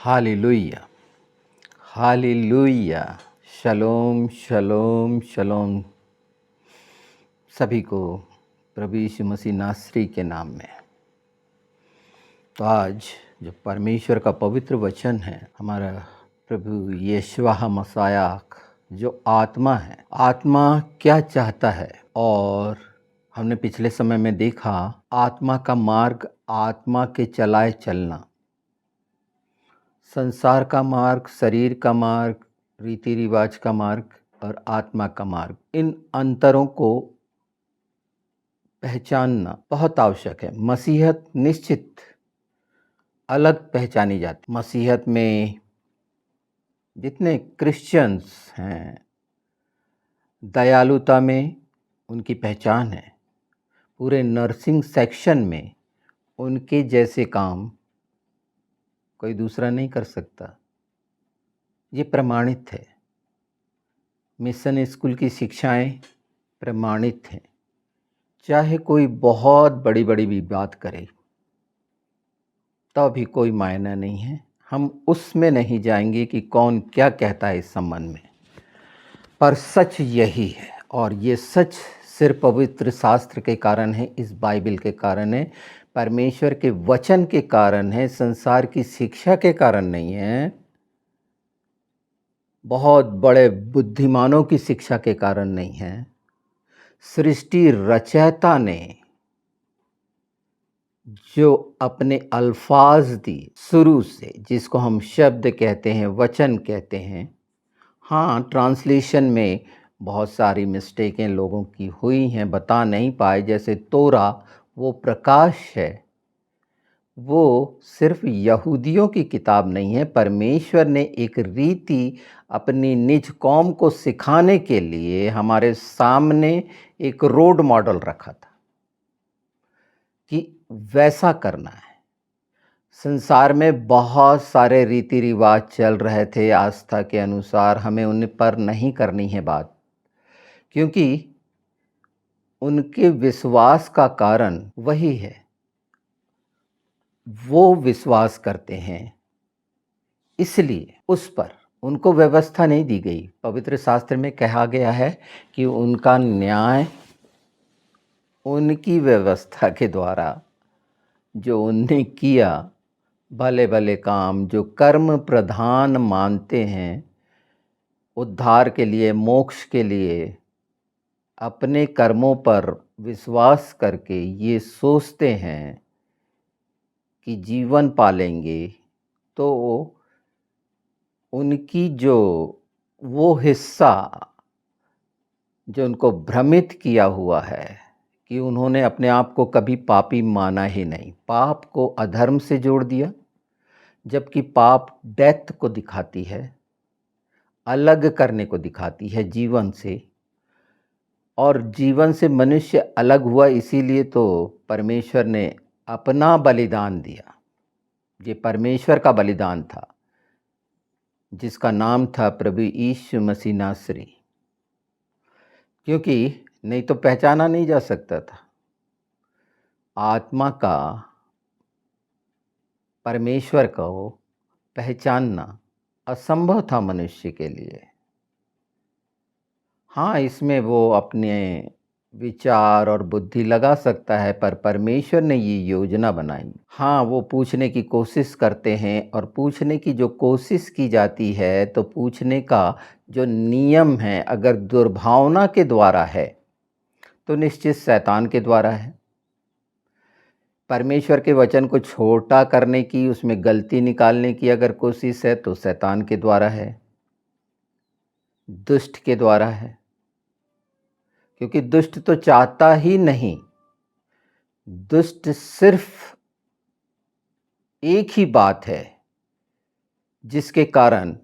Hallelujah, hallelujah. शलोम, शलोम, शलोम सभी को प्रभु यीशु मसीह नासरी के नाम में। तो आज जो परमेश्वर का पवित्र वचन है, हमारा प्रभु यीशुआ मसाया जो आत्मा है, आत्मा क्या चाहता है। और हमने पिछले समय में देखा आत्मा का मार्ग, आत्मा के चलाए चलना, संसार का मार्ग, शरीर का मार्ग, रीति रिवाज का मार्ग और आत्मा का मार्ग। इन अंतरों को पहचानना बहुत आवश्यक है। मसीहत निश्चित अलग पहचानी जाती। मसीहत में जितने क्रिश्चियंस हैं, दयालुता में उनकी पहचान है। पूरे नर्सिंग सेक्शन में उनके जैसे काम कोई दूसरा नहीं कर सकता। ये प्रमाणित है। मिशन स्कूल की शिक्षाएं प्रमाणित हैं। चाहे कोई बहुत बड़ी बड़ी भी बात करे तो भी कोई मायना नहीं है। हम उसमें नहीं जाएंगे कि कौन क्या कहता है इस संबंध में, पर सच यही है। और ये सच सिर्फ पवित्र शास्त्र के कारण है, इस बाइबल के कारण है, परमेश्वर के वचन के कारण है, संसार की शिक्षा के कारण नहीं है, बहुत बड़े बुद्धिमानों की शिक्षा के कारण नहीं है। सृष्टि रचयिता ने जो अपने अल्फाज दी शुरू से, जिसको हम शब्द कहते हैं, वचन कहते हैं। हाँ, ट्रांसलेशन में बहुत सारी मिस्टेकें लोगों की हुई हैं, बता नहीं पाए। जैसे तोरा वो प्रकाश है, वो सिर्फ यहूदियों की किताब नहीं है। परमेश्वर ने एक रीति अपनी निज कौम को सिखाने के लिए हमारे सामने एक रोड मॉडल रखा था कि वैसा करना है। संसार में बहुत सारे रीति रिवाज चल रहे थे आस्था के अनुसार, हमें उन पर नहीं करनी है बात, क्योंकि उनके विश्वास का कारण वही है। वो विश्वास करते हैं, इसलिए उस पर उनको व्यवस्था नहीं दी गई। पवित्र शास्त्र में कहा गया है कि उनका न्याय उनकी व्यवस्था के द्वारा जो उनने किया, भले भले काम जो कर्म प्रधान मानते हैं, उद्धार के लिए, मोक्ष के लिए, अपने कर्मों पर विश्वास करके ये सोचते हैं कि जीवन पालेंगे, तो उनकी जो वो हिस्सा जो उनको भ्रमित किया हुआ है कि उन्होंने अपने आप को कभी पापी माना ही नहीं, पाप को अधर्म से जोड़ दिया, जबकि पाप डेथ को दिखाती है, अलग करने को दिखाती है जीवन से। और जीवन से मनुष्य अलग हुआ, इसीलिए तो परमेश्वर ने अपना बलिदान दिया। ये परमेश्वर का बलिदान था, जिसका नाम था प्रभु यीशु मसीह नासरी, क्योंकि नहीं तो पहचाना नहीं जा सकता था। आत्मा का परमेश्वर को पहचानना असंभव था मनुष्य के लिए। हाँ, इसमें वो अपने विचार और बुद्धि लगा सकता है, पर परमेश्वर ने ये योजना बनाई। हाँ, वो पूछने की कोशिश करते हैं, और पूछने की जो कोशिश की जाती है, तो पूछने का जो नियम है, अगर दुर्भावना के द्वारा है तो निश्चित शैतान के द्वारा है। परमेश्वर के वचन को छोटा करने की, उसमें गलती निकालने की अगर कोशिश है तो शैतान के द्वारा है, दुष्ट के द्वारा है। क्योंकि दुष्ट तो चाहता ही नहीं, दुष्ट सिर्फ एक ही बात है जिसके कारण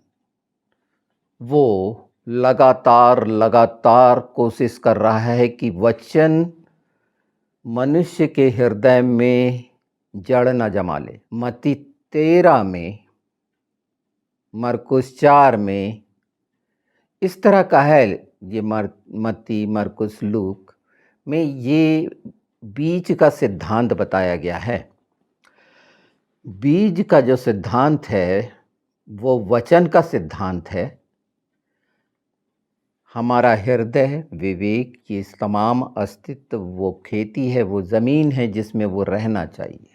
वो लगातार लगातार कोशिश कर रहा है कि वचन मनुष्य के हृदय में जड़ न जमा ले। मत्ती 13 में, मरकुस 4 में इस तरह का है। ये मत्ती, मरकुस, लूक में ये बीज का सिद्धांत बताया गया है। बीज का जो सिद्धांत है, वो वचन का सिद्धांत है। हमारा हृदय, विवेक, ये तमाम अस्तित्व वो खेती है, वो ज़मीन है जिसमें वो रहना चाहिए।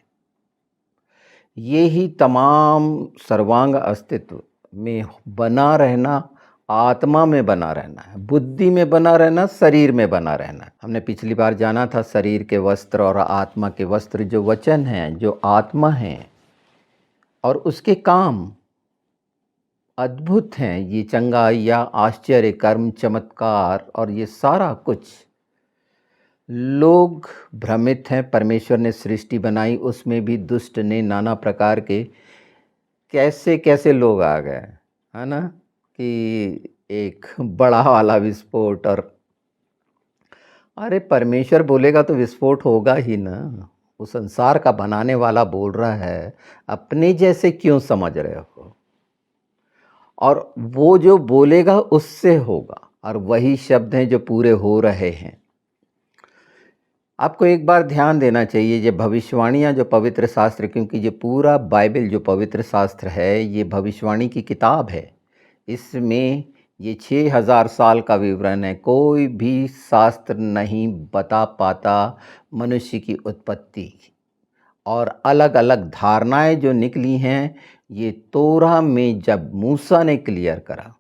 ये ही तमाम सर्वांग अस्तित्व में बना रहना, आत्मा में बना रहना है, बुद्धि में बना रहना, शरीर में बना रहना है। हमने पिछली बार जाना था शरीर के वस्त्र और आत्मा के वस्त्र जो वचन हैं, जो आत्मा हैं और उसके काम अद्भुत हैं। ये चंगाइयाँ, आश्चर्य, कर्म, चमत्कार और ये सारा कुछ। लोग भ्रमित हैं। परमेश्वर ने सृष्टि बनाई, उसमें भी दुष्ट ने नाना प्रकार के कैसे कैसे लोग आ गए, है ना, कि एक बड़ा वाला विस्फोट। और अरे परमेश्वर बोलेगा तो विस्फोट होगा ही ना। वो संसार का बनाने वाला बोल रहा है, अपने जैसे क्यों समझ रहे हो। और वो जो बोलेगा उससे होगा, और वही शब्द हैं जो पूरे हो रहे हैं। आपको एक बार ध्यान देना चाहिए, ये भविष्यवाणियाँ जो पवित्र शास्त्र, क्योंकि ये पूरा बाइबल जो पवित्र शास्त्र है ये भविष्यवाणी की किताब है। इसमें ये 6000 साल का विवरण है। कोई भी शास्त्र नहीं बता पाता मनुष्य की उत्पत्ति, और अलग अलग धारणाएं जो निकली हैं ये तोरा में जब मूसा ने क्लियर करा,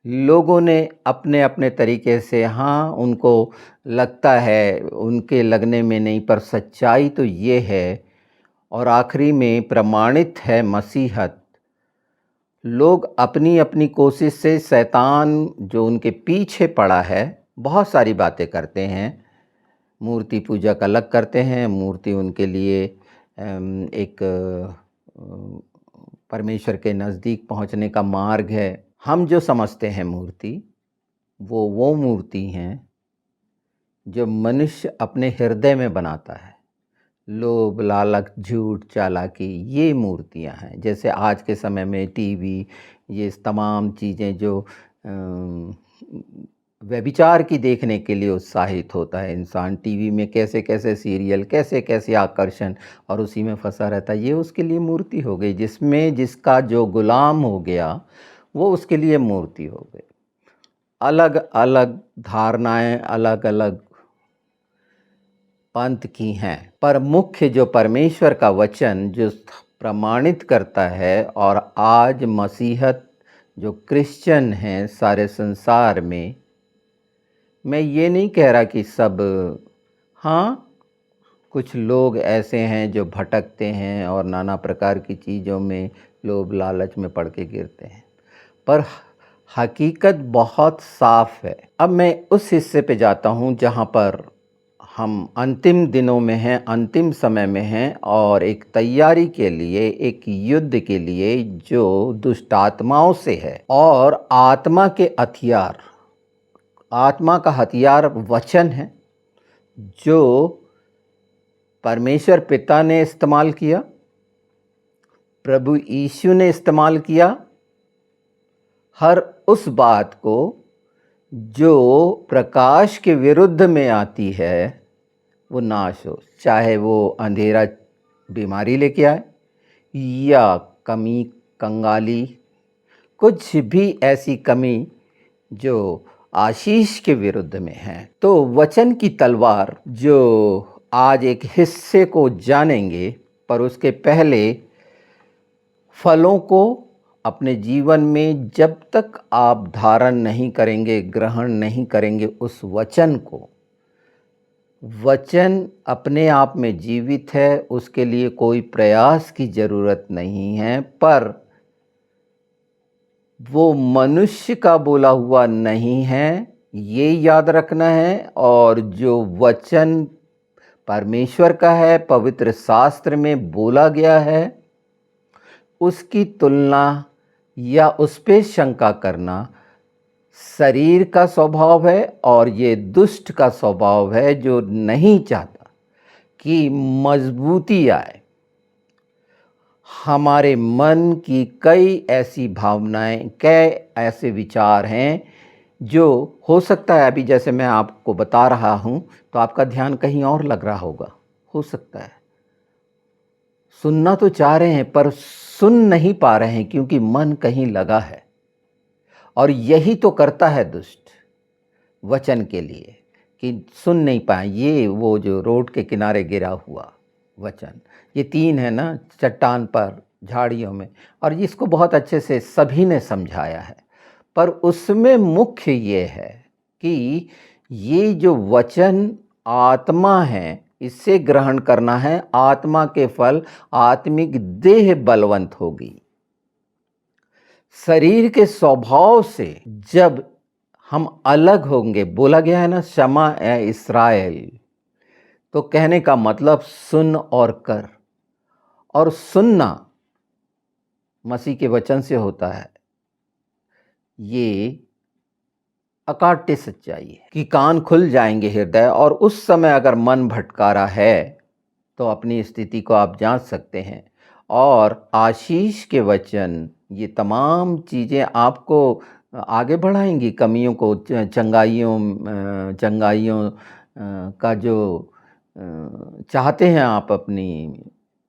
लोगों ने अपने अपने तरीके से, हाँ उनको लगता है, उनके लगने में नहीं, पर सच्चाई तो ये है। और आखिरी में प्रमाणित है मसीहत। लोग अपनी अपनी कोशिश से, शैतान जो उनके पीछे पड़ा है, बहुत सारी बातें करते हैं। मूर्ति पूजक अलग करते हैं। मूर्ति उनके लिए एक परमेश्वर के नज़दीक पहुंचने का मार्ग है। हम जो समझते हैं मूर्ति, वो मूर्ति हैं जो मनुष्य अपने हृदय में बनाता है। लोभ, लालच, झूठ, चालाकी, ये मूर्तियां हैं। जैसे आज के समय में टीवी, ये तमाम चीज़ें जो व्यभिचार की देखने के लिए उत्साहित होता है इंसान। टीवी में कैसे कैसे सीरियल, कैसे कैसे आकर्षण, और उसी में फंसा रहता है। ये उसके लिए मूर्ति हो गई, जिसमें जिसका जो गुलाम हो गया वो उसके लिए मूर्ति हो गई। अलग अलग धारणाएं, अलग अलग पंथ की हैं, पर मुख्य जो परमेश्वर का वचन जो प्रमाणित करता है। और आज मसीहत जो क्रिश्चियन हैं सारे संसार में, मैं ये नहीं कह रहा कि सब, हाँ कुछ लोग ऐसे हैं जो भटकते हैं और नाना प्रकार की चीज़ों में, लोभ लालच में पड़ के गिरते हैं, पर हकीकत बहुत साफ है। अब मैं उस हिस्से पे जाता हूँ जहाँ पर हम अंतिम दिनों में हैं, अंतिम समय में हैं, और एक तैयारी के लिए, एक युद्ध के लिए जो दुष्ट आत्माओं से है। और आत्मा के हथियार, आत्मा का हथियार वचन है, जो परमेश्वर पिता ने इस्तेमाल किया, प्रभु यीशु ने इस्तेमाल किया। हर उस बात को जो प्रकाश के विरुद्ध में आती है वो नाश हो, चाहे वो अंधेरा बीमारी लेके आए, या कमी, कंगाली, कुछ भी ऐसी कमी जो आशीष के विरुद्ध में है। तो वचन की तलवार, जो आज एक हिस्से को जानेंगे, पर उसके पहले फलों को अपने जीवन में जब तक आप धारण नहीं करेंगे, ग्रहण नहीं करेंगे उस वचन को, वचन अपने आप में जीवित है, उसके लिए कोई प्रयास की ज़रूरत नहीं है, पर वो मनुष्य का बोला हुआ नहीं है, ये याद रखना है। और जो वचन परमेश्वर का है, पवित्र शास्त्र में बोला गया है, उसकी तुलना या उस पे शंका करना शरीर का स्वभाव है, और ये दुष्ट का स्वभाव है जो नहीं चाहता कि मजबूती आए। हमारे मन की कई ऐसी भावनाएं, कई ऐसे विचार हैं जो हो सकता है, अभी जैसे मैं आपको बता रहा हूं तो आपका ध्यान कहीं और लग रहा होगा, हो सकता है। सुनना तो चाह रहे हैं पर सुन नहीं पा रहे हैं क्योंकि मन कहीं लगा है। और यही तो करता है दुष्ट वचन के लिए कि सुन नहीं पाए। ये वो जो रोड के किनारे गिरा हुआ वचन, ये 3 है ना, चट्टान पर, झाड़ियों में, और इसको बहुत अच्छे से सभी ने समझाया है। पर उसमें मुख्य ये है कि ये जो वचन आत्मा है, इसे ग्रहण करना है। आत्मा के फल आत्मिक देह बलवंत होगी। शरीर के स्वभाव से जब हम अलग होंगे, बोला गया है ना, शमा ए इस्राएल, तो कहने का मतलब सुन और कर। और सुनना मसीह के वचन से होता है। ये अकाट्य सच्चाई है कि कान खुल जाएंगे हृदय, और उस समय अगर मन भटका रहा है तो अपनी स्थिति को आप जांच सकते हैं। और आशीष के वचन ये तमाम चीज़ें आपको आगे बढ़ाएंगी। कमियों को, चंगाइयों का जो चाहते हैं आप अपनी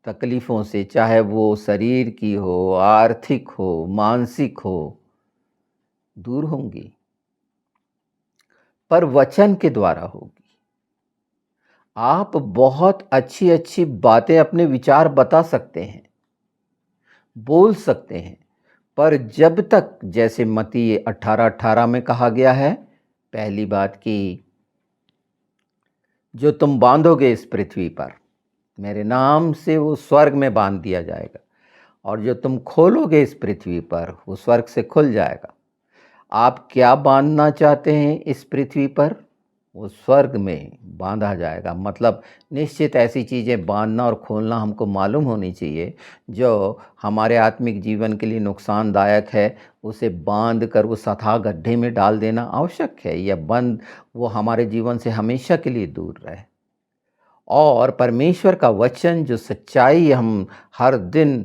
तकलीफ़ों से, चाहे वो शरीर की हो, आर्थिक हो, मानसिक हो, दूर होंगी, पर वचन के द्वारा होगी। आप बहुत अच्छी अच्छी बातें, अपने विचार बता सकते हैं, बोल सकते हैं, पर जब तक, जैसे मत्ती 18:18 में कहा गया है, पहली बात कि जो तुम बांधोगे इस पृथ्वी पर मेरे नाम से, वो स्वर्ग में बांध दिया जाएगा, और जो तुम खोलोगे इस पृथ्वी पर, वो स्वर्ग से खुल जाएगा। आप क्या बांधना चाहते हैं इस पृथ्वी पर, वो स्वर्ग में बांधा जाएगा। मतलब निश्चित ऐसी चीज़ें बांधना और खोलना हमको मालूम होनी चाहिए जो हमारे आत्मिक जीवन के लिए नुकसानदायक है। उसे बांध कर उस अथाह गड्ढे में डाल देना आवश्यक है, या बंद वो हमारे जीवन से हमेशा के लिए दूर रहे। और परमेश्वर का वचन जो सच्चाई हम हर दिन,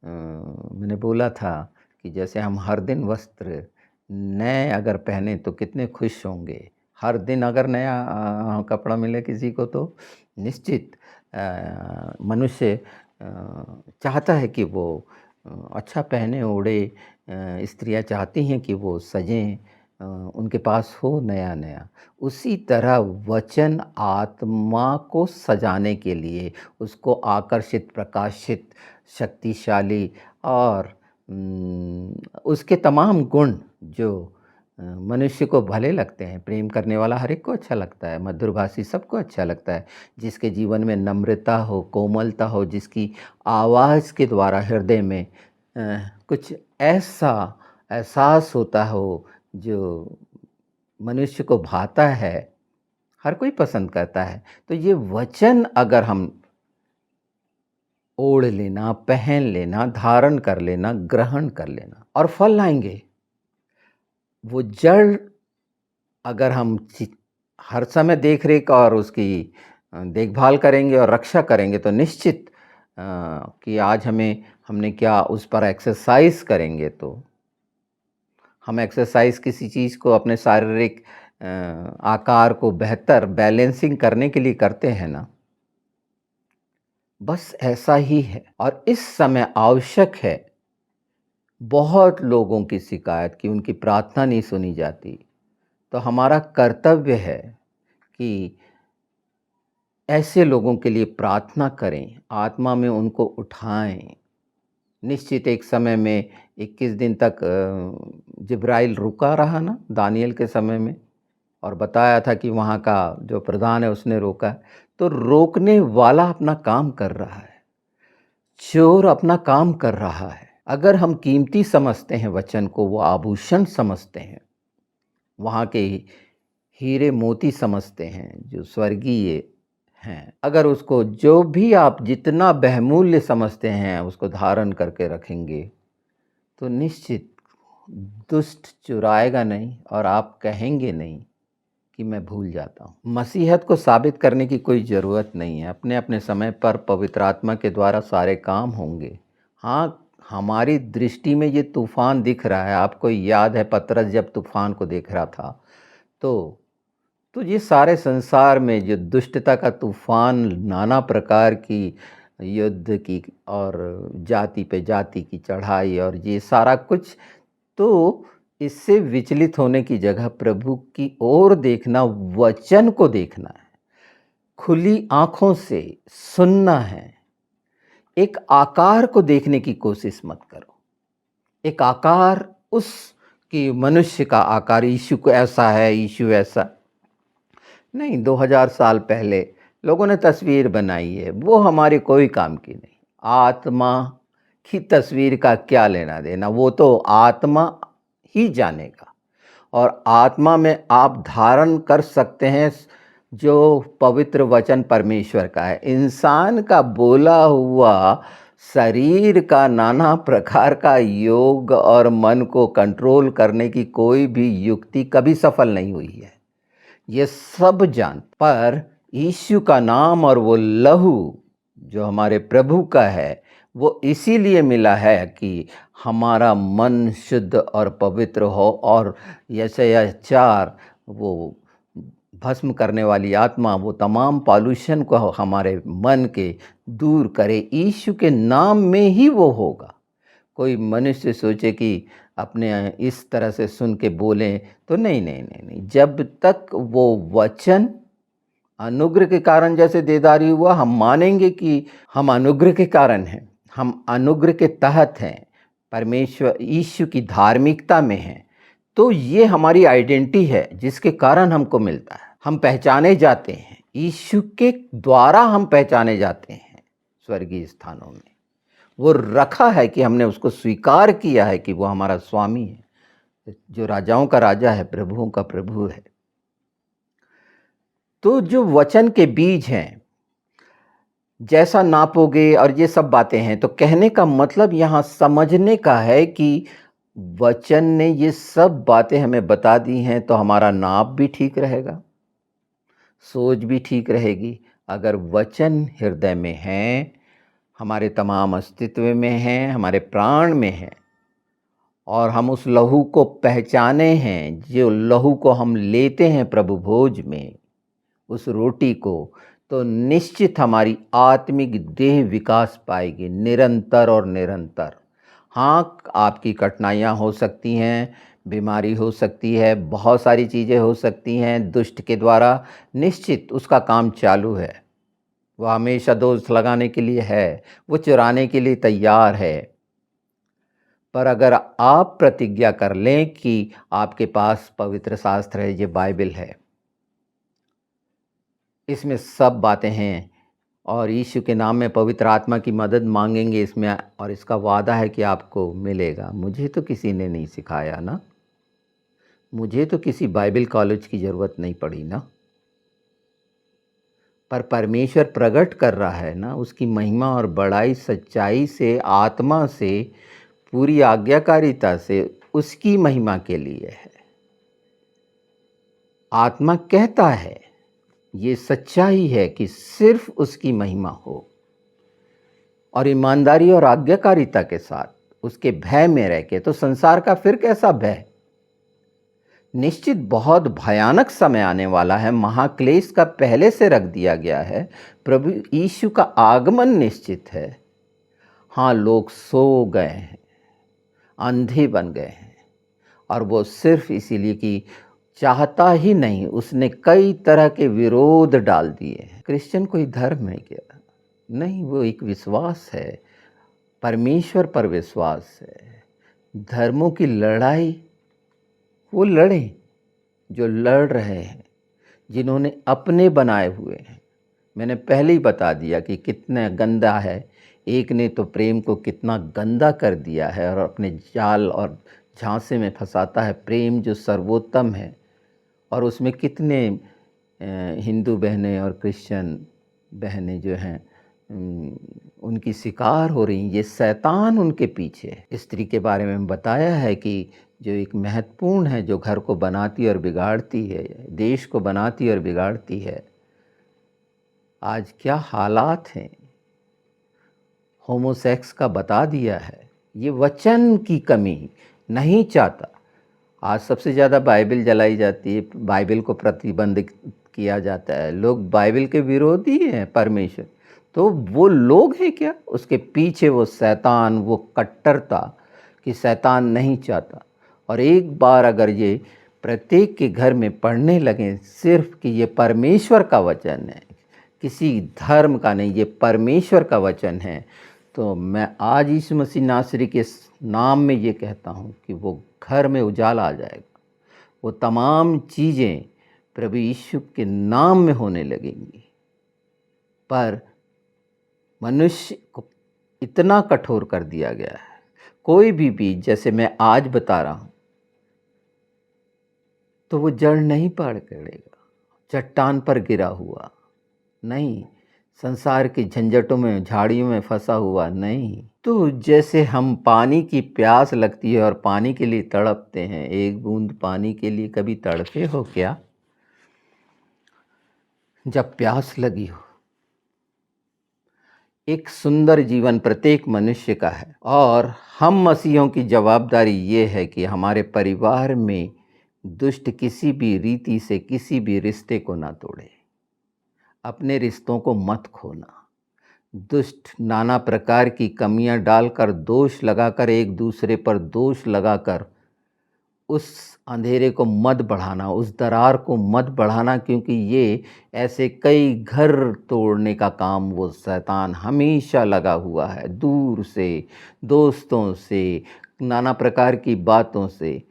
मैंने बोला था कि जैसे हम हर दिन वस्त्र नए अगर पहने तो कितने खुश होंगे। हर दिन अगर नया कपड़ा मिले किसी को तो निश्चित मनुष्य चाहता है कि वो अच्छा पहने ओढ़े। स्त्रियां चाहती हैं कि वो सजें, उनके पास हो नया नया। उसी तरह वचन आत्मा को सजाने के लिए, उसको आकर्षित, प्रकाशित, शक्तिशाली, और उसके तमाम गुण जो मनुष्य को भले लगते हैं। प्रेम करने वाला हर एक को अच्छा लगता है, मधुरभाषी सबको अच्छा लगता है। जिसके जीवन में नम्रता हो, कोमलता हो, जिसकी आवाज़ के द्वारा हृदय में कुछ ऐसा एहसास होता हो जो मनुष्य को भाता है, हर कोई पसंद करता है। तो ये वचन अगर हम ओढ़ लेना, पहन लेना, धारण कर लेना, ग्रहण कर लेना, और फल लाएंगे। वो जड़ अगर हम हर समय देख रेख और उसकी देखभाल करेंगे और रक्षा करेंगे तो निश्चित कि आज हमने क्या उस पर एक्सरसाइज करेंगे, तो हम एक्सरसाइज किसी चीज़ को अपने शारीरिक आकार को बेहतर बैलेंसिंग करने के लिए करते हैं ना, बस ऐसा ही है। और इस समय आवश्यक है, बहुत लोगों की शिकायत कि उनकी प्रार्थना नहीं सुनी जाती। तो हमारा कर्तव्य है कि ऐसे लोगों के लिए प्रार्थना करें, आत्मा में उनको उठाएं। निश्चित एक समय में 21 दिन तक जिब्राइल रुका रहा ना दानियल के समय में, और बताया था कि वहाँ का जो प्रधान है उसने रोका। तो रोकने वाला अपना काम कर रहा है, चोर अपना काम कर रहा है। अगर हम कीमती समझते हैं वचन को, वो आभूषण समझते हैं, वहाँ के हीरे मोती समझते हैं जो स्वर्गीय हैं, अगर उसको जो भी आप जितना बहुमूल्य समझते हैं उसको धारण करके रखेंगे, तो निश्चित दुष्ट चुराएगा नहीं, और आप कहेंगे नहीं कि मैं भूल जाता हूँ। मसीहत को साबित करने की कोई ज़रूरत नहीं है। अपने अपने समय पर पवित्र आत्मा के द्वारा सारे काम होंगे। हाँ, हमारी दृष्टि में ये तूफ़ान दिख रहा है। आपको याद है पतरस जब तूफ़ान को देख रहा था, तो ये सारे संसार में जो दुष्टता का तूफ़ान, नाना प्रकार की युद्ध की और जाति पे जाति की चढ़ाई और ये सारा कुछ, तो इससे विचलित होने की जगह प्रभु की ओर देखना, वचन को देखना है, खुली आँखों से सुनना है। एक आकार को देखने की कोशिश मत करो। एक आकार उस कि मनुष्य का आकार यीशु को ऐसा है, यीशु ऐसा नहीं। 2000 साल पहले लोगों ने तस्वीर बनाई है, वो हमारे कोई काम की नहीं। आत्मा की तस्वीर का क्या लेना देना, वो तो आत्मा ही जानेगा। और आत्मा में आप धारण कर सकते हैं जो पवित्र वचन परमेश्वर का है। इंसान का बोला हुआ शरीर का नाना प्रकार का योग और मन को कंट्रोल करने की कोई भी युक्ति कभी सफल नहीं हुई है, ये सब जान। पर यीशु का नाम और वो लहू जो हमारे प्रभु का है, वो इसीलिए मिला है कि हमारा मन शुद्ध और पवित्र हो, और यशायाह 4 वो भस्म करने वाली आत्मा वो तमाम पॉल्यूशन को हमारे मन के दूर करे। यीशु के नाम में ही वो होगा। कोई मनुष्य सोचे कि अपने इस तरह से सुन के बोलें तो नहीं नहीं नहीं नहीं। जब तक वो वचन अनुग्रह के कारण जैसे देदारी हुआ, हम मानेंगे कि हम अनुग्रह के कारण हैं, हम अनुग्रह के तहत हैं, परमेश्वर यीशु की धार्मिकता में हैं, तो ये हमारी आइडेंटिटी है जिसके कारण हमको मिलता है। हम पहचाने जाते हैं, यीशु के द्वारा हम पहचाने जाते हैं स्वर्गीय स्थानों में। वो रखा है कि हमने उसको स्वीकार किया है कि वो हमारा स्वामी है, जो राजाओं का राजा है, प्रभुओं का प्रभु है। तो जो वचन के बीज हैं, जैसा नापोगे और ये सब बातें हैं, तो कहने का मतलब यहाँ समझने का है कि वचन ने ये सब बातें हमें बता दी हैं, तो हमारा नाप भी ठीक रहेगा, सोच भी ठीक रहेगी। अगर वचन हृदय में है, हमारे तमाम अस्तित्व में हैं, हमारे प्राण में हैं, और हम उस लहू को पहचाने हैं, जो लहू को हम लेते हैं प्रभु भोज में, उस रोटी को, तो निश्चित हमारी आत्मिक देह विकास पाएगी निरंतर और निरंतर। हाँ, आपकी कठिनाइयाँ हो सकती हैं, बीमारी हो सकती है, बहुत सारी चीज़ें हो सकती हैं दुष्ट के द्वारा, निश्चित उसका काम चालू है। वो हमेशा दोष लगाने के लिए है, वो चुराने के लिए तैयार है। पर अगर आप प्रतिज्ञा कर लें कि आपके पास पवित्र शास्त्र है, ये बाइबल है, इसमें सब बातें हैं, और यीशु के नाम में पवित्र आत्मा की मदद मांगेंगे इसमें, और इसका वादा है कि आपको मिलेगा। मुझे तो किसी ने नहीं सिखाया ना, मुझे तो किसी बाइबल कॉलेज की ज़रूरत नहीं पड़ी ना, पर परमेश्वर प्रकट कर रहा है ना, उसकी महिमा और बड़ाई सच्चाई से, आत्मा से, पूरी आज्ञाकारिता से, उसकी महिमा के लिए है। आत्मा कहता है, ये सच्चाई है कि सिर्फ उसकी महिमा हो, और ईमानदारी और आज्ञाकारिता के साथ उसके भय में रह के। तो संसार का फिर कैसा भय? निश्चित बहुत भयानक समय आने वाला है, महाक्लेश का पहले से रख दिया गया है, प्रभु यीशु का आगमन निश्चित है। हाँ, लोग सो गए हैं, अंधे बन गए हैं, और वो सिर्फ इसीलिए कि चाहता ही नहीं, उसने कई तरह के विरोध डाल दिए हैं। क्रिश्चियन कोई धर्म है क्या? नहीं, वो एक विश्वास है, परमेश्वर पर विश्वास है। धर्मों की लड़ाई वो लड़ें जो लड़ रहे हैं, जिन्होंने अपने बनाए हुए हैं। मैंने पहले ही बता दिया कि कितना गंदा है, एक ने तो प्रेम को कितना गंदा कर दिया है और अपने जाल और झांसे में फंसाता है प्रेम जो सर्वोत्तम है, और उसमें कितने हिंदू बहनें और क्रिश्चियन बहनें जो हैं उनकी शिकार हो रही हैं। ये शैतान उनके पीछे है। स्त्री के बारे में बताया है कि जो एक महत्वपूर्ण है, जो घर को बनाती और बिगाड़ती है, देश को बनाती और बिगाड़ती है। आज क्या हालात हैं, होमोसेक्स का बता दिया है। ये वचन की कमी नहीं चाहता। आज सबसे ज़्यादा बाइबल जलाई जाती है, बाइबल को प्रतिबंधित किया जाता है, लोग बाइबल के विरोधी हैं परमेश्वर। तो वो लोग हैं क्या? उसके पीछे वो शैतान, वो कट्टरता कि शैतान नहीं चाहता। और एक बार अगर ये प्रत्येक के घर में पढ़ने लगें सिर्फ कि ये परमेश्वर का वचन है, किसी धर्म का नहीं, ये परमेश्वर का वचन है, तो मैं आज यीशु मसीह नासरी के नाम में ये कहता हूँ कि वो घर में उजाला आ जाएगा। वो तमाम चीज़ें प्रभु यीशु के नाम में होने लगेंगी। पर मनुष्य को इतना कठोर कर दिया गया है, कोई भी बीज जैसे मैं आज बता रहा हूँ तो वो जड़ नहीं पकड़ेगा, चट्टान पर गिरा हुआ नहीं, संसार की झंझटों में झाड़ियों में फंसा हुआ नहीं। तो जैसे हम पानी की प्यास लगती है और पानी के लिए तड़पते हैं, एक बूंद पानी के लिए कभी तड़पे हो क्या? जब प्यास लगी हो। एक सुंदर जीवन प्रत्येक मनुष्य का है और हम मसीहों की जवाबदारी ये है कि हमारे परिवार में दुष्ट किसी भी रीति से किसी भी रिश्ते को ना तोड़े, अपने रिश्तों को मत खोना। दुष्ट नाना प्रकार की कमियां डालकर, दोष लगाकर, एक दूसरे पर दोष लगाकर उस अंधेरे को मत बढ़ाना, उस दरार को मत बढ़ाना, क्योंकि ये ऐसे कई घर तोड़ने का काम वो शैतान हमेशा लगा हुआ है। दूर से, दोस्तों से, नाना प्रकार की बातों से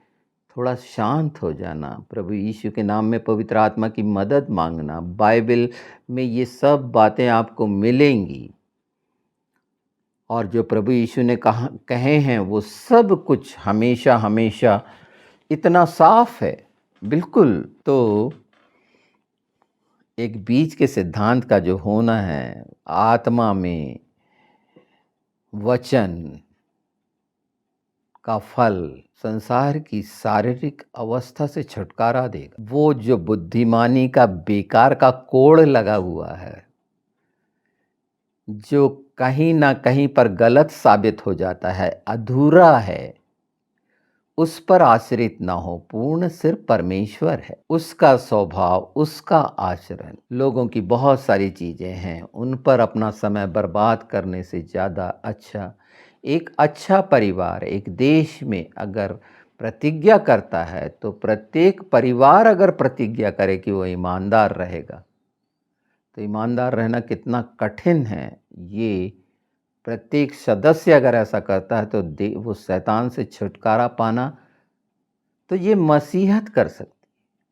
थोड़ा शांत हो जाना, प्रभु यीशु के नाम में पवित्र आत्मा की मदद मांगना। बाइबल में ये सब बातें आपको मिलेंगी और जो प्रभु यीशु ने कहे हैं वो सब कुछ हमेशा हमेशा इतना साफ है, बिल्कुल। तो एक बीज के सिद्धांत का जो होना है, आत्मा में वचन का फल संसार की शारीरिक अवस्था से छुटकारा देगा। वो जो बुद्धिमानी का बेकार का कोड़ लगा हुआ है, जो कहीं ना कहीं पर गलत साबित हो जाता है, अधूरा है, उस पर आश्रित ना हो। पूर्ण सिर्फ परमेश्वर है, उसका स्वभाव, उसका आचरण। लोगों की बहुत सारी चीज़ें हैं, उन पर अपना समय बर्बाद करने से ज़्यादा अच्छा एक अच्छा परिवार, एक देश में अगर प्रतिज्ञा करता है तो प्रत्येक परिवार अगर प्रतिज्ञा करे कि वो ईमानदार रहेगा, तो ईमानदार रहना कितना कठिन है। ये प्रत्येक सदस्य अगर ऐसा करता है तो वो शैतान से छुटकारा पाना, तो ये मसीहत कर सकती,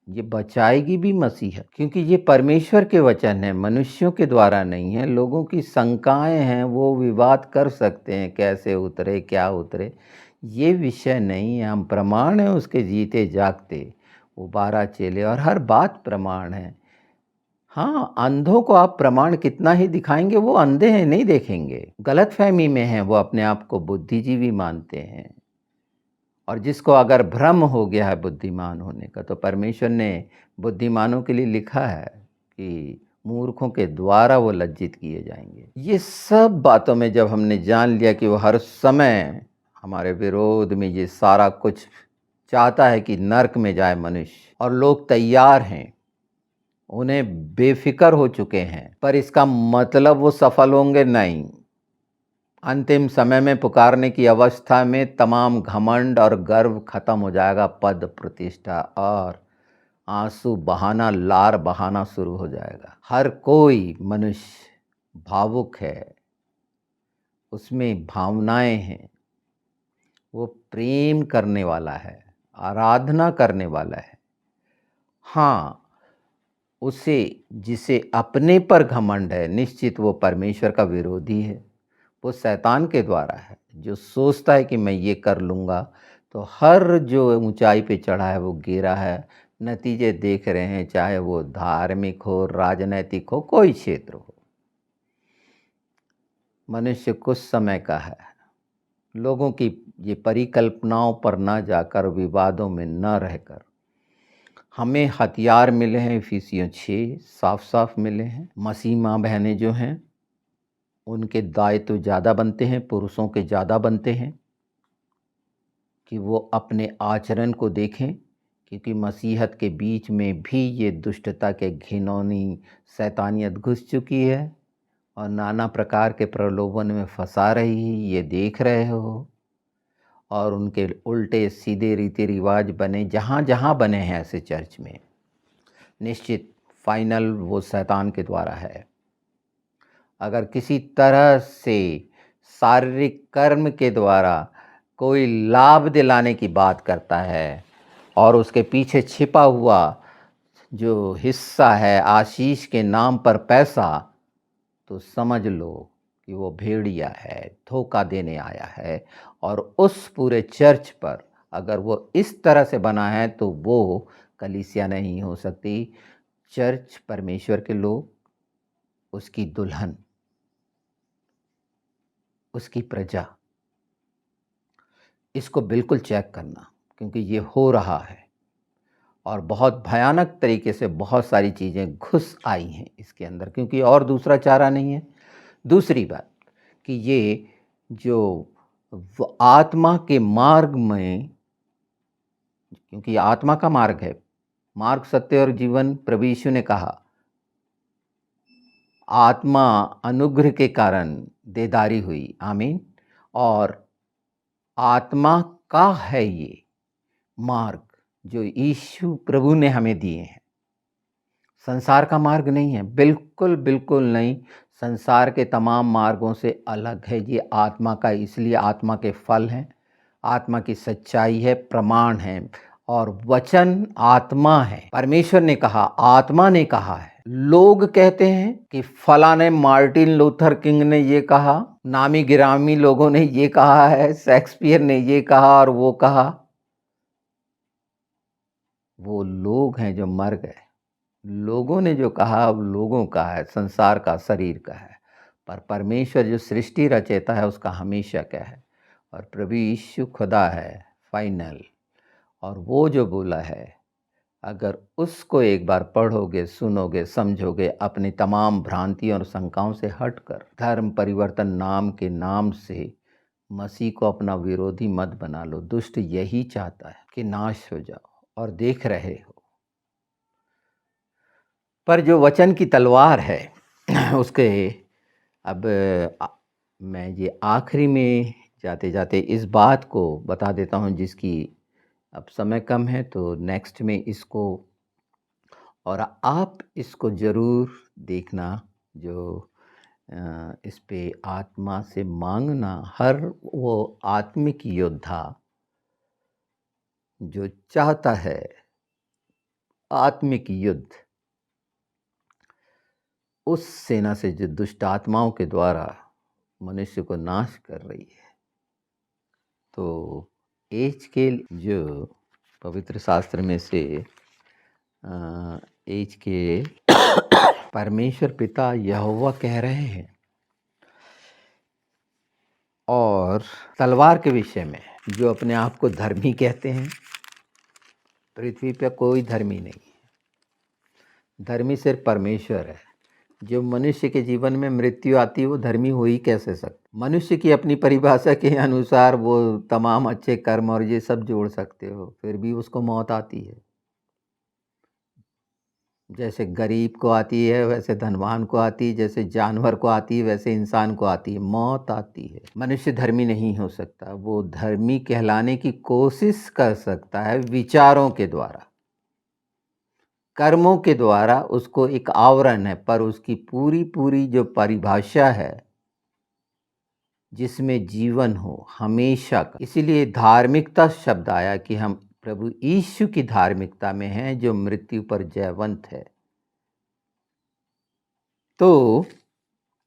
ये बचाएगी भी मसीहत, क्योंकि ये परमेश्वर के वचन है, मनुष्यों के द्वारा नहीं है। लोगों की शंकाएं हैं, वो विवाद कर सकते हैं, कैसे उतरे, क्या उतरे, ये विषय नहीं है। हम प्रमाण हैं उसके जीते जागते, वो 12 चेले और हर बात प्रमाण है। हाँ, अंधों को आप प्रमाण कितना ही दिखाएंगे, वो अंधे हैं, नहीं देखेंगे, गलतफहमी में हैं, वो अपने आप को बुद्धिजीवी मानते हैं। और जिसको अगर भ्रम हो गया है बुद्धिमान होने का, तो परमेश्वर ने बुद्धिमानों के लिए लिखा है कि मूर्खों के द्वारा वो लज्जित किए जाएंगे। ये सब बातों में जब हमने जान लिया कि वो हर समय हमारे विरोध में ये सारा कुछ चाहता है कि नर्क में जाए मनुष्य, और लोग तैयार हैं, उन्हें बेफिक्र हो चुके हैं, पर इसका मतलब वो सफल होंगे नहीं। अंतिम समय में पुकारने की अवस्था में तमाम घमंड और गर्व खत्म हो जाएगा, पद प्रतिष्ठा और आंसू बहाना, लार बहाना शुरू हो जाएगा। हर कोई मनुष्य भावुक है, उसमें भावनाएं हैं, वो प्रेम करने वाला है, आराधना करने वाला है। हाँ, उसे जिसे अपने पर घमंड है, निश्चित वो परमेश्वर का विरोधी है, वो शैतान के द्वारा है, जो सोचता है कि मैं ये कर लूँगा। तो हर जो ऊंचाई पे चढ़ा है वो गिरा है। नतीजे देख रहे हैं, चाहे वो धार्मिक हो, राजनैतिक हो, कोई क्षेत्र हो। मनुष्य कुछ समय का है, लोगों की ये परिकल्पनाओं पर न जाकर, विवादों में न रहकर हमें हथियार मिले हैं। इफिसियों 6 साफ साफ मिले हैं। मसीह माँ बहनें जो हैं उनके दायित्व ज़्यादा बनते हैं, पुरुषों के ज़्यादा बनते हैं, कि वो अपने आचरण को देखें, क्योंकि मसीहत के बीच में भी ये दुष्टता के घिनौनी शैतानियत घुस चुकी है और नाना प्रकार के प्रलोभन में फंसा रही है, ये देख रहे हो। और उनके उल्टे सीधे रीति रिवाज बने, जहाँ जहाँ बने हैं ऐसे चर्च में, निश्चित फाइनल वो शैतान के द्वारा है। अगर किसी तरह से शारीरिक कर्म के द्वारा कोई लाभ दिलाने की बात करता है और उसके पीछे छिपा हुआ जो हिस्सा है आशीष के नाम पर पैसा, तो समझ लो कि वो भेड़िया है, धोखा देने आया है। और उस पूरे चर्च पर अगर वो इस तरह से बना है तो वो कलीसिया नहीं हो सकती। चर्च परमेश्वर के लोग, उसकी दुल्हन, उसकी प्रजा। इसको बिल्कुल चेक करना, क्योंकि ये हो रहा है और बहुत भयानक तरीके से बहुत सारी चीज़ें घुस आई हैं इसके अंदर, क्योंकि और दूसरा चारा नहीं है। दूसरी बात कि ये जो आत्मा के मार्ग में, क्योंकि आत्मा का मार्ग है, मार्ग सत्य और जीवन, प्रभु यीशु ने कहा आत्मा अनुग्रह के कारण देदारी हुई, आमीन। और आत्मा का है ये मार्ग जो यीशु प्रभु ने हमें दिए हैं, संसार का मार्ग नहीं है, बिल्कुल बिल्कुल नहीं। संसार के तमाम मार्गों से अलग है ये आत्मा का, इसलिए आत्मा के फल हैं, आत्मा की सच्चाई है, प्रमाण है। और वचन आत्मा है। परमेश्वर ने कहा, आत्मा ने कहा है। लोग कहते हैं कि फलाने मार्टिन लूथर किंग ने ये कहा, नामी गिरामी लोगों ने ये कहा है, शेक्सपियर ने ये कहा और वो कहा। वो लोग हैं जो मर गए। लोगों ने जो कहा अब लोगों का है, संसार का, शरीर का है। पर परमेश्वर जो सृष्टि रचेता है उसका हमेशा क्या है। और प्रभु यीशु खुदा है फाइनल। और वो जो बोला है, अगर उसको एक बार पढ़ोगे, सुनोगे, समझोगे, अपनी तमाम भ्रांतियों और शंकाओं से हटकर धर्म परिवर्तन नाम के नाम से मसीह को अपना विरोधी मत बना लो। दुष्ट यही चाहता है कि नाश हो जाओ, और देख रहे हो। पर जो वचन की तलवार है उसके, अब मैं ये आखिरी में जाते जाते इस बात को बता देता हूँ, जिसकी अब समय कम है तो नेक्स्ट में इसको, और आप इसको ज़रूर देखना, जो इस पे आत्मा से मांगना। हर वो आत्मिक योद्धा जो चाहता है आत्मिक युद्ध उस सेना से जो दुष्ट आत्माओं के द्वारा मनुष्य को नाश कर रही है, तो एजकेल जो पवित्र शास्त्र में से एजकेल परमेश्वर पिता यहोवा कह रहे हैं, और तलवार के विषय में जो अपने आप को धर्मी कहते हैं। पृथ्वी पर कोई धर्मी नहीं है, धर्मी सिर्फ परमेश्वर है। जो मनुष्य के जीवन में मृत्यु आती है वो धर्मी हो ही कैसे सकता। मनुष्य की अपनी परिभाषा के अनुसार वो तमाम अच्छे कर्म और ये सब जोड़ सकते हो, फिर भी उसको मौत आती है। जैसे गरीब को आती है वैसे धनवान को आती है, जैसे जानवर को आती है वैसे इंसान को आती है, मौत आती है। मनुष्य धर्मी नहीं हो सकता। वो धर्मी कहलाने की कोशिश कर सकता है विचारों के द्वारा, कर्मों के द्वारा। उसको एक आवरण है, पर उसकी पूरी पूरी जो परिभाषा है जिसमें जीवन हो हमेशा का। इसीलिए धार्मिकता शब्द आया कि हम प्रभु यीशु की धार्मिकता में हैं जो मृत्यु पर जयवंत है। तो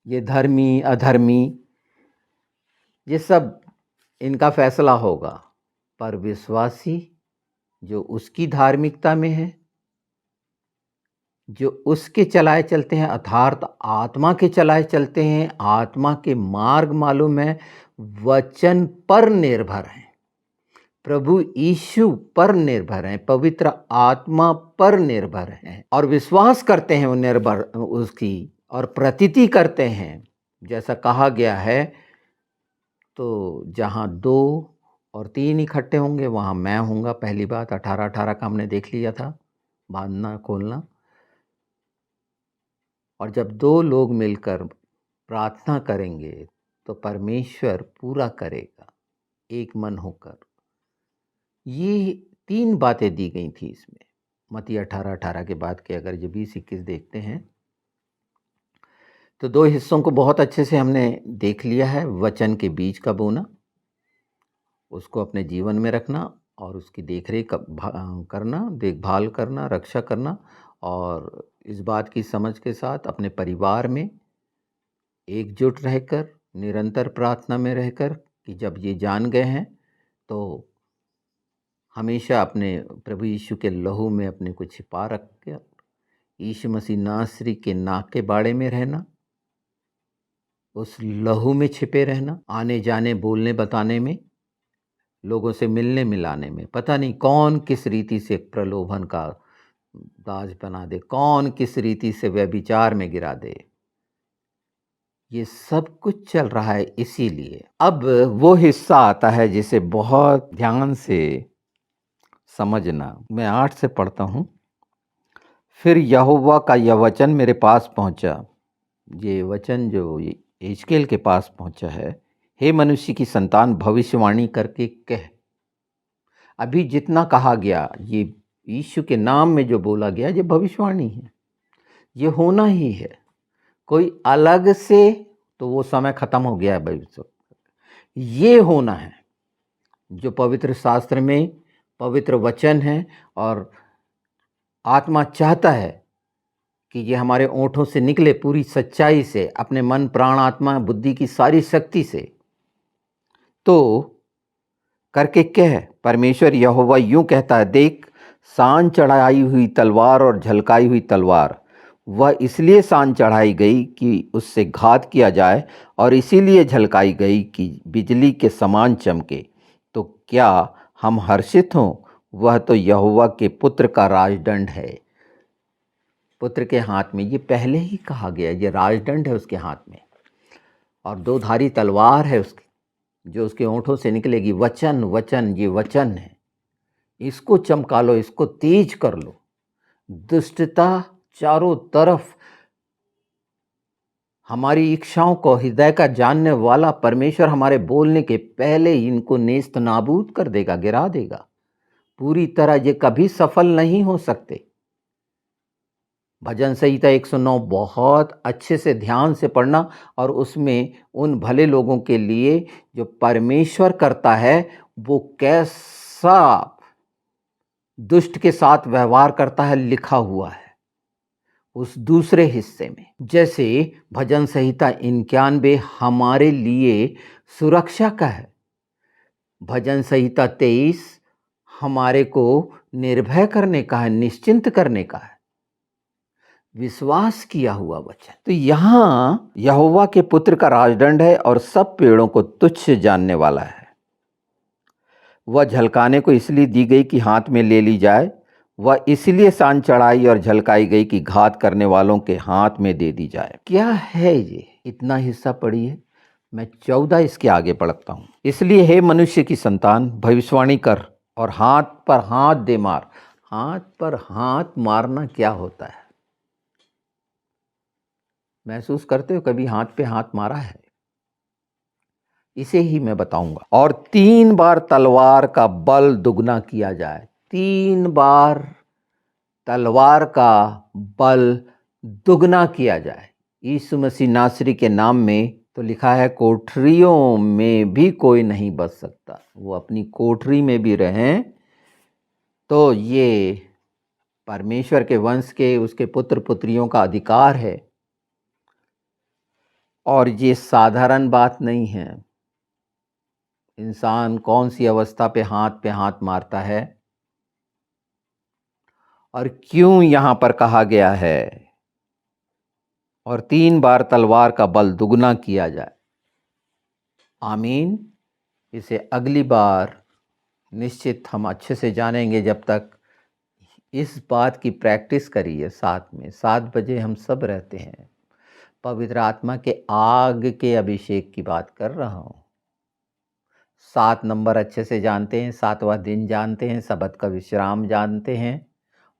ये धर्मी अधर्मी ये सब इनका फैसला होगा, पर विश्वासी जो उसकी धार्मिकता में है, जो उसके चलाए चलते हैं, अर्थात आत्मा के चलाए चलते हैं, आत्मा के मार्ग मालूम है, वचन पर निर्भर हैं, प्रभु यीशु पर निर्भर हैं, पवित्र आत्मा पर निर्भर हैं, और विश्वास करते हैं वो निर्भर उसकी, और प्रतीति करते हैं। जैसा कहा गया है, तो जहाँ 2 और 3 इकट्ठे होंगे वहाँ मैं हूँगा। पहली बात 18-18 का हमने देख लिया था, बांधना खोलना। और जब 2 लोग मिलकर प्रार्थना करेंगे तो परमेश्वर पूरा करेगा, एक मन होकर। ये 3 बातें दी गई थी इसमें। मत्ती 18:18 के बाद के अगर जब 20-21 देखते हैं तो 2 हिस्सों को बहुत अच्छे से हमने देख लिया है। वचन के बीज का बोना, उसको अपने जीवन में रखना और उसकी देखरेख करना, देखभाल करना, रक्षा करना, और इस बात की समझ के साथ अपने परिवार में एकजुट रहकर, निरंतर प्रार्थना में रहकर कि जब ये जान गए हैं तो हमेशा अपने प्रभु यीशु के लहू में अपने को छिपा रख कर यीशु मसीह नासरी के नाक के बाड़े में रहना, उस लहू में छिपे रहना, आने जाने, बोलने बताने में, लोगों से मिलने मिलाने में। पता नहीं कौन किस रीति से प्रलोभन का दास बना दे, कौन किस रीति से व्यभिचार में गिरा दे। ये सब कुछ चल रहा है इसीलिए। अब वो हिस्सा आता है जिसे बहुत ध्यान से समझना। मैं 8 से पढ़ता हूँ। फिर यहोवा का यह वचन मेरे पास पहुंचा। ये वचन जो एजकेल के पास पहुंचा है, हे मनुष्य की संतान, भविष्यवाणी करके कह। अभी जितना कहा गया, ये यीशु के नाम में जो बोला गया, ये भविष्यवाणी है, ये होना ही है। कोई अलग से तो वो समय खत्म हो गया है भविष्य, ये होना है जो पवित्र शास्त्र में पवित्र वचन है। और आत्मा चाहता है कि ये हमारे ओंठों से निकले पूरी सच्चाई से, अपने मन, प्राण, आत्मा, बुद्धि की सारी शक्ति से। तो करके कह, परमेश्वर यहोवा यूं कहता है, देख, सान चढ़ाई हुई तलवार और झलकाई हुई तलवार, वह इसलिए सान चढ़ाई गई कि उससे घात किया जाए, और इसीलिए झलकाई गई कि बिजली के समान चमके। तो क्या हम हर्षित हों? वह तो यहोवा के पुत्र का राजदंड है। पुत्र के हाथ में, ये पहले ही कहा गया, ये राजदंड है उसके हाथ में, और 2 धारी तलवार है उसकी, जो उसके ओंठों से निकलेगी। वचन, वचन, ये वचन है, इसको चमका लो, इसको तेज कर लो। दुष्टता चारों तरफ, हमारी इच्छाओं को हृदय का जानने वाला परमेश्वर हमारे बोलने के पहले ही इनको नेस्त नाबूद कर देगा, गिरा देगा पूरी तरह। ये कभी सफल नहीं हो सकते। भजन संहिता 109 बहुत अच्छे से ध्यान से पढ़ना, और उसमें उन भले लोगों के लिए जो परमेश्वर करता है, वो कैसा दुष्ट के साथ व्यवहार करता है, लिखा हुआ है उस दूसरे हिस्से में। जैसे भजन संहिता 91 हमारे लिए सुरक्षा का है, भजन संहिता 23 हमारे को निर्भय करने का है, निश्चिंत करने का है, विश्वास किया हुआ वचन। तो यहाँ यहोवा के पुत्र का राजदंड है और सब पेड़ों को तुच्छ जानने वाला है। वह झलकाने को इसलिए दी गई कि हाथ में ले ली जाए, वह इसलिए सान चढ़ाई और झलकाई गई कि घात करने वालों के हाथ में दे दी जाए। क्या है ये? इतना हिस्सा पढ़िए। मैं 14 इसके आगे पढ़ता हूँ। इसलिए हे मनुष्य की संतान, भविष्यवाणी कर और हाथ पर हाथ दे मार। हाथ पर हाथ मारना क्या होता है? महसूस करते हो कभी हाथ पे हाथ मारा है? इसे ही मैं बताऊंगा। और 3 बार तलवार का बल दुगना किया जाए। 3 बार तलवार का बल दुगना किया जाए। यीशु मसीह नासरी के नाम में तो लिखा है, कोठरियों में भी कोई नहीं बच सकता। वो अपनी कोठरी में भी रहें तो ये परमेश्वर के वंश के, उसके पुत्र पुत्रियों का अधिकार है। और ये साधारण बात नहीं है। इंसान कौन सी अवस्था पे हाथ मारता है, और क्यों यहाँ पर कहा गया है, और 3 बार तलवार का बल दुगना किया जाए। आमीन। इसे अगली बार निश्चित हम अच्छे से जानेंगे। जब तक इस बात की प्रैक्टिस करिए, साथ में 7 बजे हम सब रहते हैं। पवित्र आत्मा के आग के अभिषेक की बात कर रहा हूँ। 7 नंबर अच्छे से जानते हैं, 7वां दिन जानते हैं, सबत का विश्राम जानते हैं,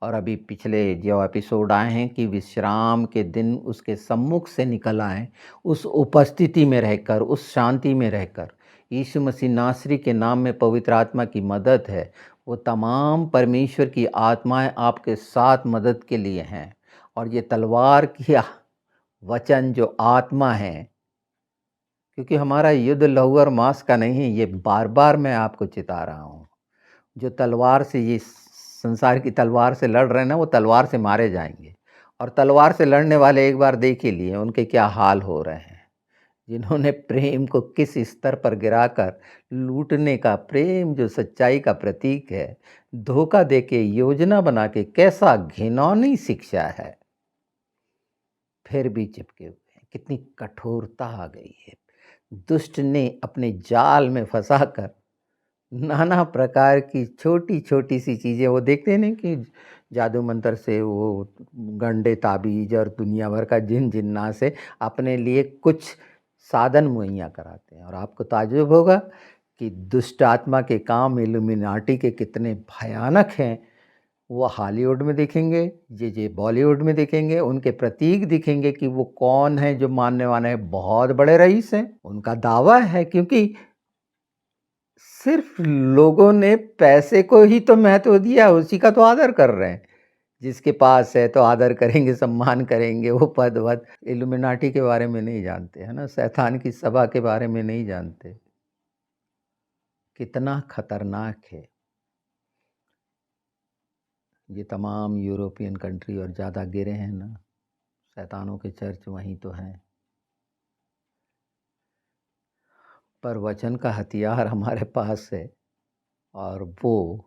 और अभी पिछले जो एपिसोड आए हैं कि विश्राम के दिन उसके सम्मुख से निकल आएँ, उस उपस्थिति में रहकर, उस शांति में रहकर, यीशु मसीह नासरी के नाम में पवित्र आत्मा की मदद है। वो तमाम परमेश्वर की आत्माएँ आपके साथ मदद के लिए हैं। और ये तलवार की वचन जो आत्मा है, क्योंकि हमारा युद्ध लहू और मांस का नहीं, ये बार-बार मैं आपको चिता रहा हूँ। जो तलवार से ये संसार की तलवार से लड़ रहे हैं ना, वो तलवार से मारे जाएंगे। और तलवार से लड़ने वाले एक बार देख ही लिए उनके क्या हाल हो रहे हैं। जिन्होंने प्रेम को किस स्तर पर गिराकर लूटने का, प्रेम जो सच्चाई का प्रतीक है, धोखा देके योजना बना के, कैसा घिनौनी शिक्षा है, फिर भी चिपके हुए हैं। कितनी कठोरता आ गई है। दुष्ट ने अपने जाल में फंसाकर नाना प्रकार की छोटी छोटी सी चीज़ें, वो देखते हैं नहीं कि जादू मंत्र से वो गंडे ताबीज और दुनिया भर का जिन जिन्ना से अपने लिए कुछ साधन मुहैया कराते हैं। और आपको ताज्जुब होगा कि दुष्ट आत्मा के काम इल्यूमिनाटी के कितने भयानक हैं। वो हॉलीवुड में दिखेंगे, ये बॉलीवुड में दिखेंगे, उनके प्रतीक दिखेंगे कि वो कौन है जो मानने वाले हैं, बहुत बड़े रईस हैं। उनका दावा है क्योंकि सिर्फ लोगों ने पैसे को ही तो महत्व दिया, उसी का तो आदर कर रहे हैं। जिसके पास है तो आदर करेंगे, सम्मान करेंगे, वो पद वद। इल्यूमिनाटी के बारे में नहीं जानते, है ना, शैतान की सभा के बारे में नहीं जानते। कितना खतरनाक है। ये तमाम यूरोपियन कंट्री और ज़्यादा गिरे हैं ना, शैतानों के चर्च वहीं तो हैं। पर वचन का हथियार हमारे पास है और वो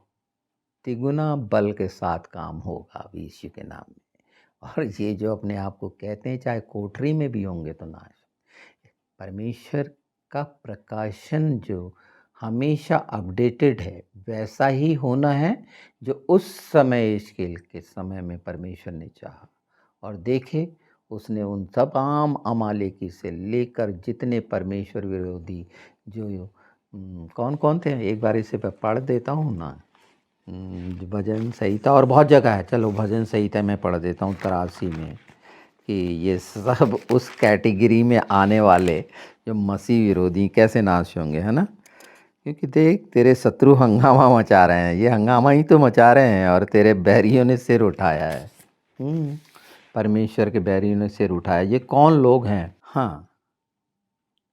तिगुना बल के साथ काम होगा अब यीशु के नाम में। और ये जो अपने आप को कहते हैं, चाहे कोठरी में भी होंगे तो नाश। परमेश्वर का प्रकाशन जो हमेशा अपडेटेड है, वैसा ही होना है जो उस समय इश्किल के समय में परमेश्वर ने चाहा। और देखे, उसने उन तमाम अमालेकी से लेकर जितने परमेश्वर विरोधी जो कौन कौन थे, एक बार इसे पढ़ देता हूँ ना। भजन संहिता और बहुत जगह है, चलो भजन संहिता मैं पढ़ देता हूँ 83 में, कि ये सब उस कैटेगरी में आने वाले जो मसीह विरोधी कैसे नाश होंगे, है ना। क्योंकि देख, तेरे शत्रु हंगामा मचा रहे हैं, ये हंगामा ही तो मचा रहे हैं, और तेरे बैरियों ने सिर उठाया है। परमेश्वर के बैरियों ने सिर उठाया। ये कौन लोग हैं? हाँ,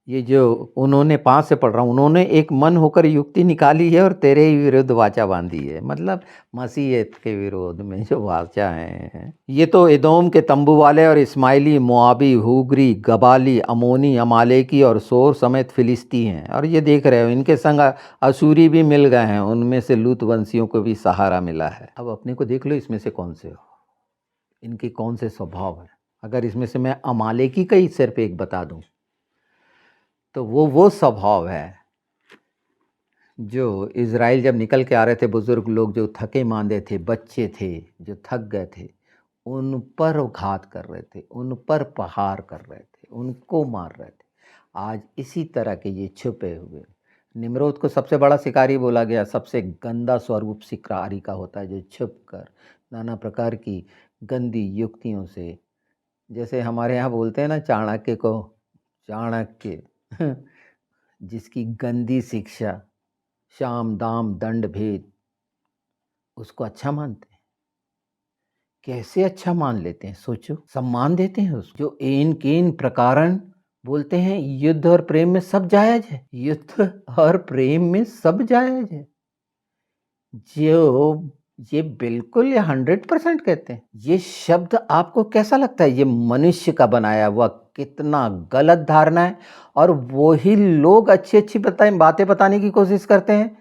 ये जो उन्होंने 5 से पढ़ रहा हूँ, उन्होंने एक मन होकर युक्ति निकाली है और तेरे ही विरुद्ध वाचा बांधी है। मतलब मसीहत के विरोध में जो वाचा है। ये तो एदोम के तंबू वाले और इस्माइली, मोआबी, हुगरी, गबाली, अमोनी, अमालेकी और सोर समेत फिलिस्ती हैं। और ये देख रहे हो, इनके संग असूरी भी मिल गए हैं, उनमें से लूत वंशियों को भी सहारा मिला है। अब अपने को देख लो, इसमें से कौन से हो, इनके कौन से स्वभाव है। अगर इसमें से मैं अमालेकी का ही सिर्फ एक बता दूं, तो वो स्वभाव है जो इज़राइल जब निकल के आ रहे थे, बुज़ुर्ग लोग जो थके मांदे थे, बच्चे थे जो थक गए थे, उन पर घात कर रहे थे, उन पर प्रहार कर रहे थे, उनको मार रहे थे। आज इसी तरह के ये छुपे हुए, निम्रोद को सबसे बड़ा शिकारी बोला गया, सबसे गंदा स्वरूप शिकारी का होता है जो छुप कर नाना प्रकार की गंदी युक्तियों से, जैसे हमारे यहाँ बोलते हैं ना, चाणक्य को चाणक्य जिसकी गंदी शिक्षा, शाम दाम दंड भेद, उसको अच्छा मानते हैं। कैसे अच्छा मान लेते हैं, सोचो। सम्मान देते हैं उसको। जो एन केन प्रकारन बोलते हैं, युद्ध और प्रेम में सब जायज है, युद्ध और प्रेम में सब जायज है। जो ये बिल्कुल, ये 100% कहते हैं। ये शब्द आपको कैसा लगता है? ये मनुष्य का बनाया हुआ कितना गलत धारणा है। और वही लोग अच्छी अच्छी बातें बताने की कोशिश करते हैं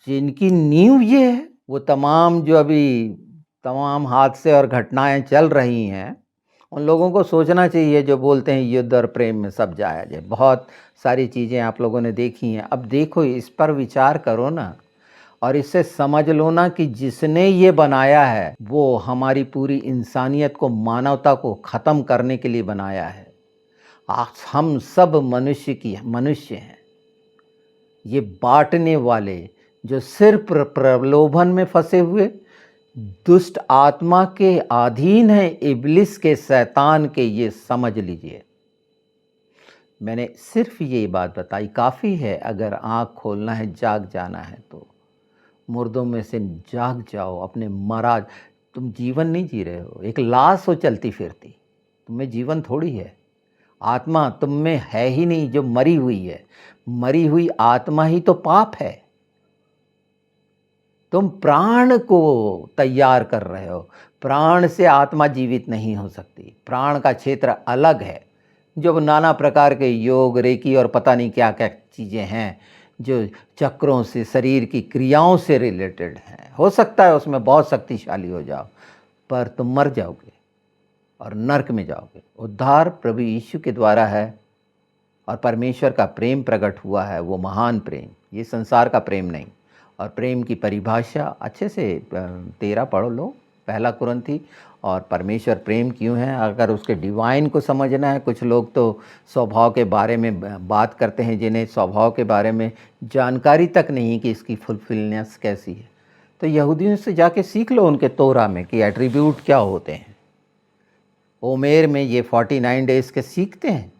जिनकी नींव ये है। वो तमाम जो अभी तमाम हादसे और घटनाएं चल रही हैं, उन लोगों को सोचना चाहिए जो बोलते हैं युद्ध और प्रेम में सब जायज है। बहुत सारी चीज़ें आप लोगों ने देखी हैं। अब देखो, इस पर विचार करो ना, और इससे समझ लो ना कि जिसने ये बनाया है वो हमारी पूरी इंसानियत को, मानवता को ख़त्म करने के लिए बनाया है। आज हम सब मनुष्य हैं। ये बांटने वाले जो सिर्फ प्रलोभन में फंसे हुए, दुष्ट आत्मा के अधीन है, इब्लिस के, शैतान के, ये समझ लीजिए। मैंने सिर्फ ये बात बताई, काफ़ी है। अगर आँख खोलना है, जाग जाना है तो मुर्दों में से जाग जाओ। अपने मरा, तुम जीवन नहीं जी रहे हो, एक लाश हो चलती फिरती, तुम्हें जीवन थोड़ी है। आत्मा तुम में है ही नहीं जो मरी हुई है। मरी हुई आत्मा ही तो पाप है। तुम प्राण को तैयार कर रहे हो। प्राण से आत्मा जीवित नहीं हो सकती। प्राण का क्षेत्र अलग है, जो नाना प्रकार के योग, रेकी और पता नहीं क्या क्या चीज़ें हैं, जो चक्रों से, शरीर की क्रियाओं से रिलेटेड हैं। हो सकता है उसमें बहुत शक्तिशाली हो जाओ, पर तुम मर जाओगे और नरक में जाओगे। उद्धार प्रभु यीशु के द्वारा है और परमेश्वर का प्रेम प्रकट हुआ है, वो महान प्रेम, ये संसार का प्रेम नहीं। और प्रेम की परिभाषा अच्छे से 13 पढ़ लो, पहला कुरिन्थी। और परमेश्वर प्रेम क्यों है, अगर उसके डिवाइन को समझना है। कुछ लोग तो स्वभाव के बारे में बात करते हैं, जिन्हें स्वभाव के बारे में जानकारी तक नहीं कि इसकी फुलफिलनेस कैसी है। तो यहूदियों से जाके सीख लो उनके तोरा में कि एट्रीब्यूट क्या होते हैं। ओमेर में ये 49 डेज़ के सीखते हैं।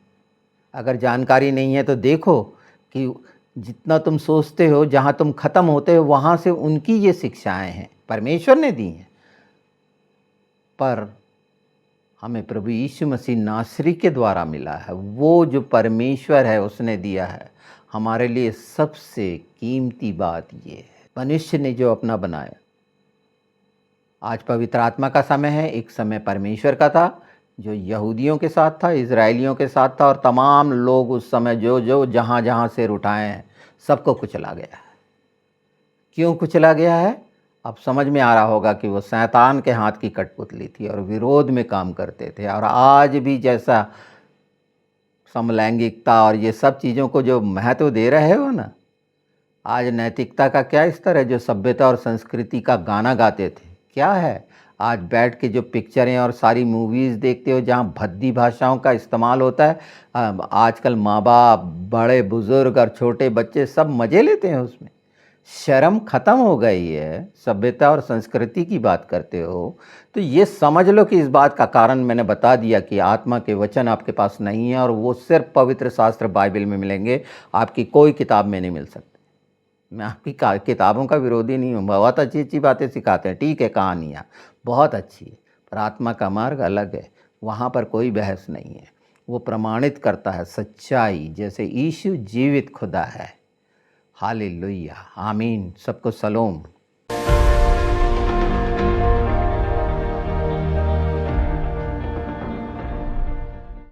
अगर जानकारी नहीं है तो देखो कि जितना तुम सोचते हो, जहाँ तुम ख़त्म होते हो, वहाँ से उनकी ये शिक्षाएं हैं, परमेश्वर ने दी हैं। पर हमें प्रभु यीशु मसीह नासरी के द्वारा मिला है। वो जो परमेश्वर है उसने दिया है। हमारे लिए सबसे कीमती बात ये है, मनुष्य ने जो अपना बनाया। आज पवित्र आत्मा का समय है, एक समय परमेश्वर का था, जो यहूदियों के साथ था, इजराइलियों के साथ था, और तमाम लोग उस समय जो जो जहाँ जहाँ से उठाए हैं, सबको कुचला गया है। क्यों कुचला गया है? अब समझ में आ रहा होगा कि वो शैतान के हाथ की कठपुतली थी और विरोध में काम करते थे। और आज भी जैसा समलैंगिकता और ये सब चीज़ों को जो महत्व दे रहे हो ना, आज नैतिकता का क्या स्तर है? जो सभ्यता और संस्कृति का गाना गाते थे, क्या है? आज बैठ के जो पिक्चरें और सारी मूवीज़ देखते हो, जहाँ भद्दी भाषाओं का इस्तेमाल होता है। आजकल माँ बाप, बड़े बुज़ुर्ग और छोटे बच्चे सब मज़े लेते हैं उसमें। शर्म ख़त्म हो गई है। सभ्यता और संस्कृति की बात करते हो तो ये समझ लो कि इस बात का कारण मैंने बता दिया कि आत्मा के वचन आपके पास नहीं है, और वो सिर्फ पवित्र शास्त्र बाइबल में मिलेंगे, आपकी कोई किताब में नहीं मिल सकते। मैं आपकी किताबों का विरोधी नहीं हूँ, बहुत अच्छी अच्छी बातें सिखाते हैं, ठीक है, कहानियाँ बहुत अच्छी है, पर आत्मा का मार्ग अलग है। वहाँ पर कोई बहस नहीं है। वो प्रमाणित करता है सच्चाई, जैसे यीशु जीवित खुदा है। हालेलुया, आमीन। सबको सलोम।